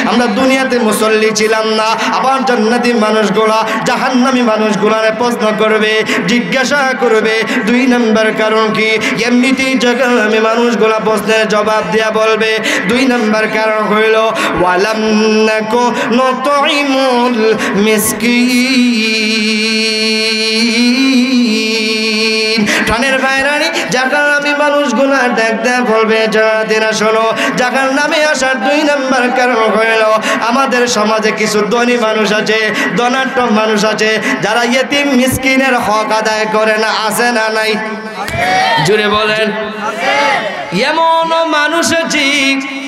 আমরা দুনিয়াতে মুসল্লি ছিলাম না। আবার জান্নাতি মানুষগুলা জাহান্নামী মানুষগুলারে প্রশ্ন করবে, জিজ্ঞাসা করবে। দুই নাম্বার কারণ কি? এমনিতেই জাহান্নামী মানুষগুলা প্রশ্নের জবাব দিয়া বলবে। দুই নাম্বার কারণ হইল ওয়ালাম নাকু নুতঈমুল মিসকিন। প্রাণের বাইরানি জাহান্নামী মানুষগুলা দেখতে বলবে যারা শোনো, জাহান্নামে আসার দুই নাম্বার কারণ হইল আমাদের সমাজে কিছু ধনী মানুষ আছে, ধনাঢ্য মানুষ আছে, যারা ইয়েতিম মিসকিনের হক আদায় করে না। আছে না নাই? জুড়ে বলেন। এমন মানুষ আছে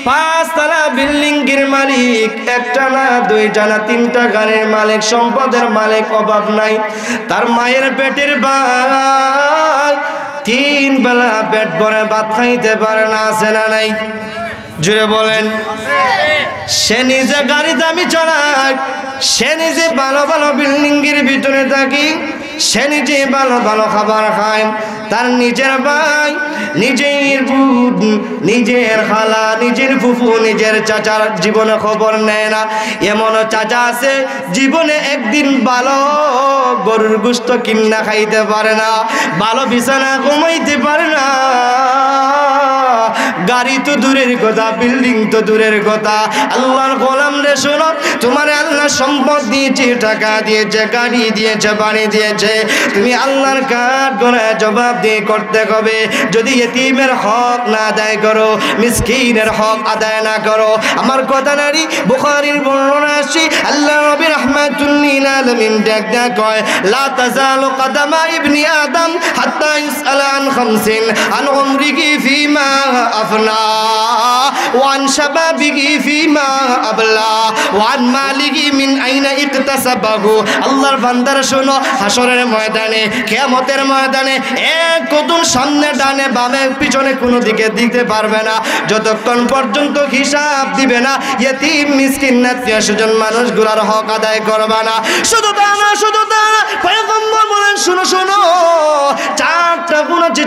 5 তলা বিল্ডিং এর মালিক, একটা না, দুইটা না, 3টা গাড়ির মালিক, সম্পদের মালিক, অভাব নাই। তার মায়ের পেটের ভাত 3 বেলা পেট ভরে ভাত খাইতে পারে না। আছে না নাই? জুড়ে বলেন। সে নিজে গাড়ি দামি চালায়, সে নিজে ভালো ভালো বিল্ডিং এর ভিতরে থাকি, সে নিজে ভালো ভালো খাবার খায়। তার নিজের ভাই, নিজের বোন, নিজের খালা, নিজের ফুফু, নিজের চাচার জীবনে খবর নেয় না। এমন চাচা আছে জীবনে একদিন ভালো গরুর গোশত কিনা খাইতে পারে না, ভালো বিছানা ঘুমাইতে পারে না। গাড়ি তো দূরের কথা, বিল্ডিং তো দূরের কথা। আল্লাহর গোলাম রে শোনো, তোমার আল্লাহ সম্পদ দিয়েছে, টাকা দিয়েছে, গাড়ি দিয়েছে, বাড়ি দিয়েছে, তুমি আল্লাহর কাজ করে জবাব দিয়ে করতে হবে। যদি ইতিমের হক না আদায় করো, মিসকিনের হক আদায় না করো, আমার কথা নারী বুখারীর বর্ণনা আসছে, আল্লাহ নবী রাহমাতুল লিল আলামিন ডাক কয় লা তাজালু কদামা ইবনি আদম হাত্তা ইসআলা আন খামসিন, আন উমরিহি ফিমা আফনা, ওয়ান শাবাবিহি ফিমা আবলা, ওয়ান মালিহি মিন আইনা ইকতাসাবাহু। আল্লাহর বান্দারা শোনো, হাসরের ময়দানে, কিয়ামতের ময়দানে এক কদম সামনে, ডানে বামে, পিছনে কোনো দিকে দিতে পারবে না যতক্ষণ পর্যন্ত হিসাব দিবে না। ইয়েতিম মিসকিন আত্মীয় স্বজন মানুষগুলোর হক আদায় করবে না। শুধু তা না, শুধু তা না, পয়গম্বর বলেন শোনো শোনো, 4টা গুণ আছে,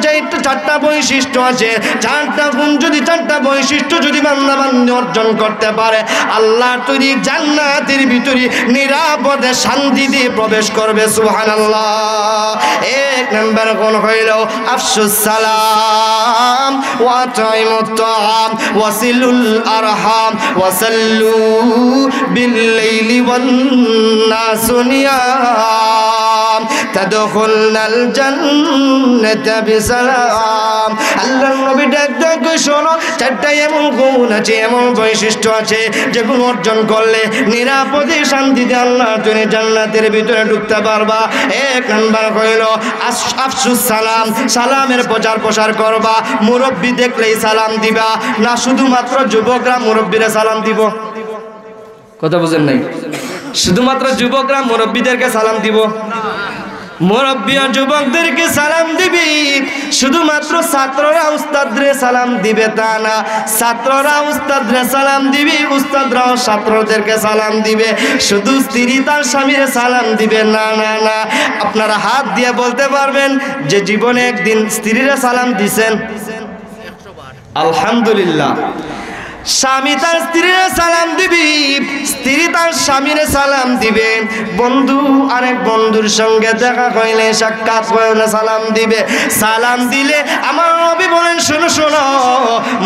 4টা বৈশিষ্ট্য আছে। 4টা গুণ যদি, 4টা বৈশিষ্ট্য যদি বান্দা বান্দী অর্জন করতে পারে, আল্লাহর তৈরি জান্নাতের ভিতরে নিরাপদে শান্তি দিয়ে প্রবেশ করবে। সুবহানাল্লাহ। 1 নাম্বার গুণ হইল আফসুস সালাম ওয়া তাইমুত তাআম ওয়াসিলুল আরহাম ওয়াসাল্লু বিল লাইলি ওয়ান নাসু নিয়াম তাদখুলনাল জান্নাতা বিসালাম। আল্লাহর নবী ডাক শোনো, 4টা এমন গুণ আছে, এমন বৈশিষ্ট্য আছে, যেগুলো অর্জন করলে নিরাপদে শান্তিতে আল্লাহর জন্য জান্নাতের ভিতরে ঢুকতে পারবা। 1 নাম্বার হইল আফসুস সালাম, সালামের প্রচার প্রসার করবা। মুরব্বি দেখলেই সালাম দিবা না, শুধুমাত্র যুবকরা মুরব্বিরে সালাম দিব? কথা বুঝেন নাই? শুধুমাত্র যুবকরা মুরব্বিদেরকে সালাম দিব? মুরব্বি আর যুবকদেরকে সালাম দিবি। শুধুমাত্র ছাত্ররা উস্তাদরে সালাম দিবে তা না, ছাত্ররা উস্তাদরে সালাম দিবি, উস্তাদরাও ছাত্রদেরকে সালাম দিবে। শুধু স্ত্রী তার স্বামীর সালাম দিবে না, না না। আপনারা হাত দিয়ে বলতে পারবেন যে জীবনে একদিন স্ত্রীরা সালাম দিছেন? আলহামদুলিল্লাহ। স্বামী তার স্ত্রীর সালাম দিবি, স্ত্রী তার স্বামীর সালাম দিবে। বন্ধু আরেক বন্ধুর সঙ্গে দেখা হইলে, সাক্ষাৎ হইলে সালাম দিবে। সালাম দিলে আমার নবী বলেন শোনো শোনো,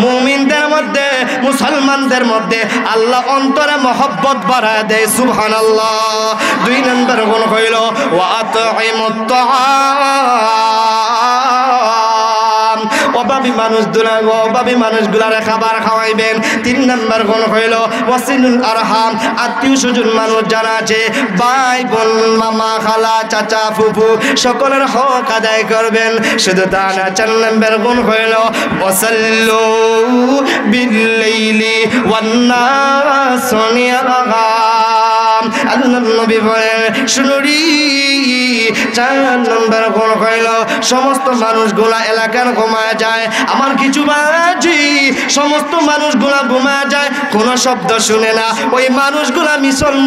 মুমিনদের মধ্যে, মুসলমানদের মধ্যে আল্লাহ অন্তরে মহব্বত বাড়ায় দেয়। সুবহানাল্লাহ। 2 নম্বর গুণ হইল ওয়া আতঈমুত তাআম, অভাবী মানুষগুলারে খাবার খাওয়াইবেন। 3 নম্বর গুণ হইল ওয়াসিলুল আরহাম, আত্মীয় স্বজন মানুষ যারা আছে, ভাই বোন, মামা খালা, চাচা ফুফু, সকলের হক আদায় করবেন। শুধু তা না, 4 নম্বর গুণ হইল ওয়াসাল্লু বিল লাইলি ওয়ান নাসু নিয়াম। আল্লাহ নবী বলেন শুনুরি 4 নম্বর গুণ হইল সমস্ত মানুষগুলা এলাকার ঘুমায় যায় আমার কিছু বাজি সমস্ত মানুষগুলা ঘুমায় যায় কোনো শব্দ শুনে না ওই মানুষগুলা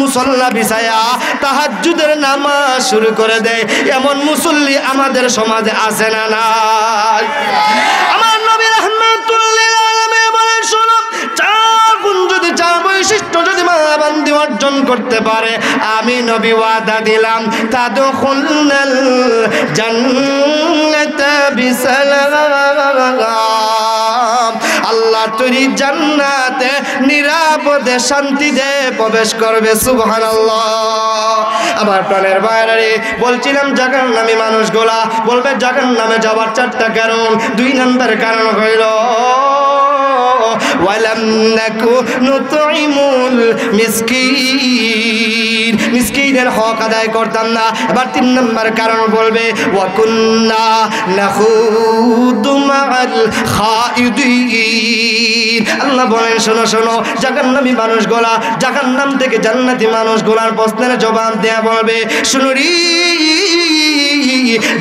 মুসল্লা বিছায়া তাহাজ্জুদের নামাজ শুরু করে দেয় এমন মুসল্লি আমাদের সমাজে আছে না নাই আমার নবী রাহমাতুল্লিল আলামিন বলেন শোনো 4 গুণ যদি 4 বৈশিষ্ট্য যদি বান্দি অর্জন করতে পারে আমি নবী ওয়াদা দিলাম তাদখুলনাল জান্নাতা বিসালাম আল্লাহ তৈরি জান্নাতে নিরাপদে শান্তিতে প্রবেশ করবে সুবহানাল্লাহ আমার প্রাণের বাইরে বলছিলাম জাহান্নামী মানুষগুলা বলবে জাহান্নামে যাওয়ার 4টা কারণ 2 নম্বর কারণ হইল ওয়ালাম নাকু নুতইমুল মিসকিন মিসকিনের হক আদায় করতাম না এবার 3 নম্বর কারণ বলবে ওয়া কুন্না নাখুদু মাআল খাইদিন আল্লাহ বলেন শোনো শোনো জাহান্নামী মানুষগুলা জাহান্নাম থেকে জান্নাতি মানুষগুলার প্রশ্নের জবাব দেয়া বলবে শুনুরি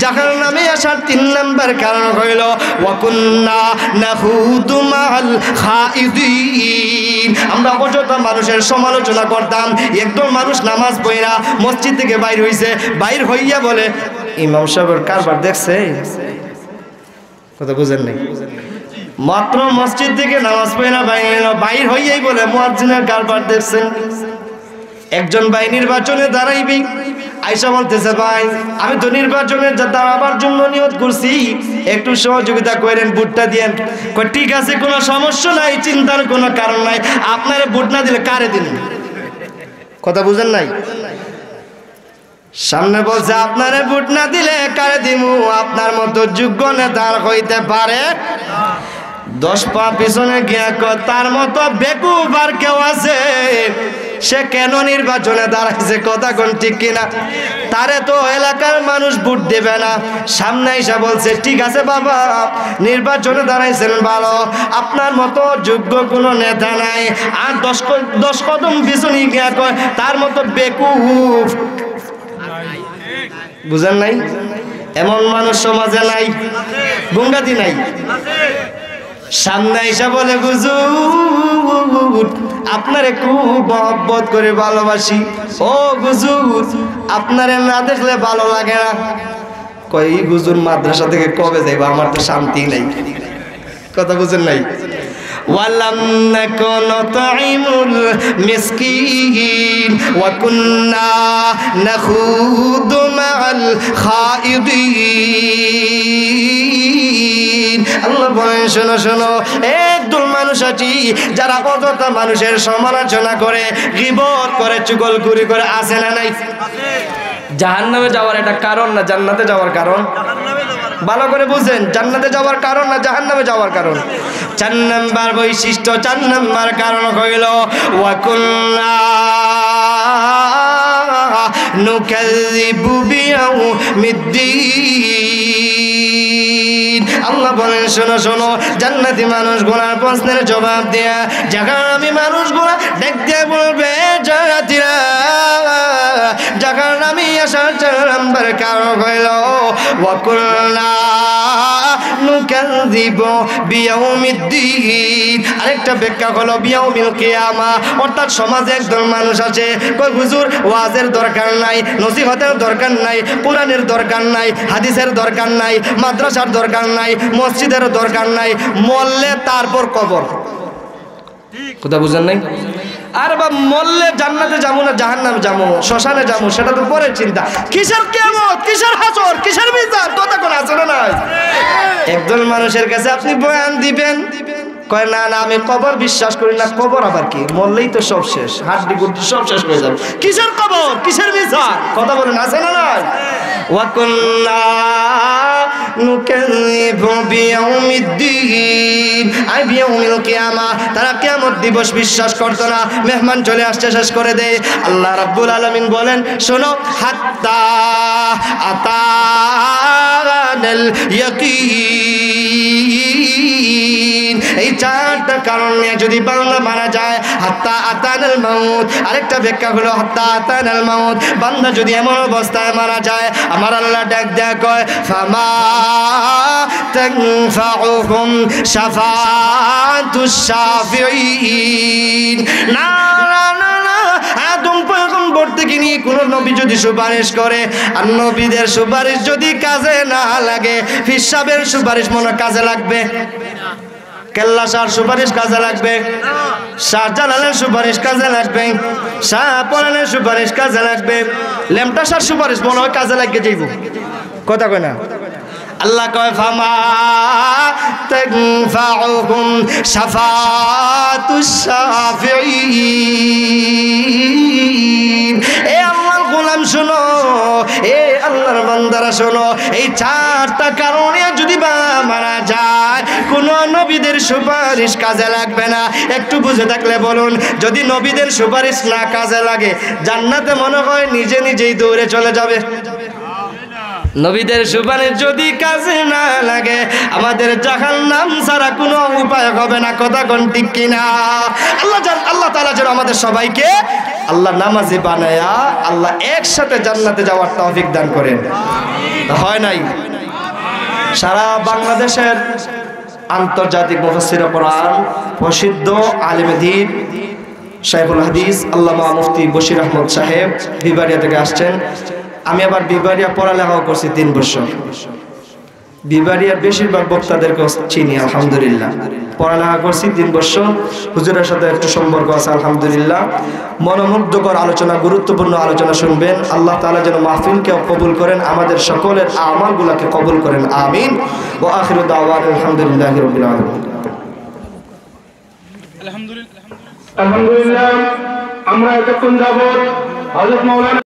জাহান্নামে আসার 3 নম্বর কারণ হইল ওয়া কুন্না নাখুদু মাআল খাইদিন আমরা অযথা মানুষের সমালোচনা করতাম একদম মানুষ নামাজ পড়া মসজিদ থেকে বাইর হইছে বাইর হইয়া বলে ইমাম সাহেবের কারবার দেখছে কথা বুঝেন নাই মাত্র মসজিদ থেকে নামাজ পড়া বাইর হইয়াই বলে মুয়াজ্জিনের কারবার দেখছেন একজন ভাই নির্বাচনে দাঁড়াইবি আয়েশা বলতেছে ভাই আমি তো নির্বাচনে দাঁড়াবার জন্য নিয়ত করছি একটু সহযোগিতা করেন ভোটটা দিয়েন কই ঠিক আছে কোনো সমস্যা নাই চিন্তার কোনো কারণ নাই আপনারে ভোট না দিলে কারে দিলেন কথা বুঝেন নাই সামনে বলছে আপনারে ভোট না দিলে কারে দিমু আপনার মতো যোগ্য নেতা হইতে পারে 10 পা পিছনে গিয়া তার মতো বেকুব আর কেউ আছে সে কেন নির্বাচনে দাঁড়াইছে কথা কোন ঠিক কিনা তারে তো এলাকার মানুষ ভোট দেবে না সামনে এসে বলছে ঠিক আছে বাবা নির্বাচনে দাঁড়াইছেন ভালো আপনার মতো যোগ্য কোনো নেতা নাই আর 10 কদম পিছনে গিয়া কয় তার মতো বেকুব বুঝেন নাই এমন মানুষ সমাজে নাই গুঙ্গাতি নাই সামনে এসে বলে হুজুর আপনারে খুব মহব্বত করে ভালোবাসি ও হুজুর আপনারে না দেখলে ভালো লাগে না কই হুজুর মাদ্রাসা থেকে কবে যাইবা আমার তো শান্তি নাই কথা বুঝেন নাই ওয়ালাম নাকুনু তুইমুল মিসকিন ওয়া কুন্না নাখুদু মাআল খাইদিন আল্লাহ বলেন শোনো শোনো একদল মানুষ আছে যারা অযথা মানুষের সমালোচনা করে গীবত করে চুগলখুরি করে আছে না নাই জাহান্নামে যাওয়ার এটা কারণ না জান্নাতে যাওয়ার কারণ ভালো করে বুঝেন জান্নাতে যাওয়ার কারণ না জাহান্নামে যাওয়ার কারণ 4 নম্বর বৈশিষ্ট্য 4 নম্বর কারণ হইল ওয়া কুল্লা নুকাযিবু বিয়াউমিদ্দিন আল্লাহ বলেন শোনো শোনো জান্নাতি মানুষগুলোর প্রশ্নের জবাব দেয়া জাহান্নামী মানুষগুলো দেখতে বলবে জান্নাতীরা জাহান্নামী আসার 4 নম্বর কারণ হইল ওয়া কুল্লা নুকাযিবু বিয়াউমিদ্দিন আরেকটা ব্যাখ্যা হলো বিয়াউমিল কিয়ামা অর্থাৎ সমাজে একদল মানুষ আছে কই হুজুর ওয়াজের দরকার নাই নসিহতের দরকার নাই কোরআনের দরকার নাই হাদিসের দরকার নাই মাদ্রাসার দরকার নাই মসজিদের দরকার নাই মরলে তারপর কবর কথা বুঝেন নাই আর বা মরলে জান্নাতে যাবো না জাহান্নামে যাবো শ্মশানে যাবো সেটা তো পরের চিন্তা কিসের কিয়ামত কিসের হাসর কিসের বিচার কথা কোন আছে না নাই একদল মানুষের কাছে আপনি বয়ান দিবেন কয় না না আমি কবর বিশ্বাস করি না কবর আবার কি মরলেই তো সব শেষ হাড্ডি গুড্ডি সব শেষ হয়ে যাবে কিসের কবর কিসের বিচার কথা বলেন আছে না নাই ওয়া কুল্লা নুকাযিবু বিয়াউমিদ্দিন আই বিয়াউমিল কিয়ামা তারা কিয়ামত দিবস বিশ্বাস করতো না মেহমান চলে আসছে শেষ করে দেয় আল্লাহ রাব্বুল আলামিন বলেন শোনো হাত্তা আতানাল ইয়াকিন এই চারটা কারণ নিয়ে যদি বান্দা মারা যায়, হাত্তা আতানাল মাউত, আরেকটা ব্যাখ্যা হলো হাত্তা আতানাল মাউত, বান্দা যদি এমন অবস্থায় মারা যায়, আমার আল্লাহ ডাক দেয়া কয় ফামা তানফাউহুম শাফাআতুশ শাফিঈন। না না না না, আদম পয়গম্বর থেকে নিয়ে কোন নবী যদি সুপারিশ করে আর নবীদের সুপারিশ যদি কাজে না লাগে, ফিসাবের সুপারিশ মনে কাজে লাগবে? কেল্লা শাহর সুপারিশ কাজে লাগবে? শাহজালালের সুপারিশ কাজে লাগবে? শাহ পরানের সুপারিশ কাজে লাগবে? লেমটা শাহর সুপারিশ মনে হয় কাজে লাগিয়ে যাইব, কথা কয় না? আল্লাহ কয় ফামা তানফাউহুম শাফাআতুশ শাফিঈন। এ আল্লাহর গোলাম শোনো, এ আল্লাহর বান্দারা শোনো, এই চারটা কারণে যদি মারা যায়, কোন নবীদের সুপারিশ কাজে লাগবে না। একটু বুঝে থাকলে বলুন, যদি নবীদের সুপারিশ না কাজে লাগে, জান্নাতে মনে হয় নিজে নিজেই দৌড়ে চলে যাবে। নবীদের সুপারিশ যদি কাজে না লাগে, আমাদের জাহান্নাম ছাড়া কোনো উপায় হবে না, কথা কোন ঠিক কিনা? আল্লাহ তাআলা যেন আমাদের সবাইকে আল্লাহ নামাজি বানায়া আল্লাহ একসাথে জান্নাতে যাওয়ার তৌফিক দান করেন। হয় নাই? সারা বাংলাদেশের আন্তর্জাতিক মুফাসসির কোরআন, প্রসিদ্ধ আলেম দ্বীন শাইখুল হাদিস আল্লামা মুফতি বশির আহমদ সাহেব বিবারিয়া থেকে আসছেন। আমি আবার বিবারিয়া পড়ালেখাও করছি 3 বছর। বিবারিয়ার বেশিরভাগ বক্তাদেরকে চিনি আলহামদুলিল্লাহ, পড়ালেখা করছি 3 বছর, হুজুরের সাথে একটু সম্পর্ক আছে আলহামদুলিল্লাহ। মনোমুগ্ধকর আলোচনা, গুরুত্বপূর্ণ আলোচনা শুনবেন। আল্লাহ তাআলা যেন মাহফিলকে কবুল করেন, আমাদের সকলের আমালগুলোকে কবুল করেন, আমিন। ওয়া আখিরু দাওয়ানা আলহামদুলিল্লাহি রাব্বিল আলামিন। আলহামদুলিল্লাহ আমরা এতক্ষণ যাবত হযরত মাওলানা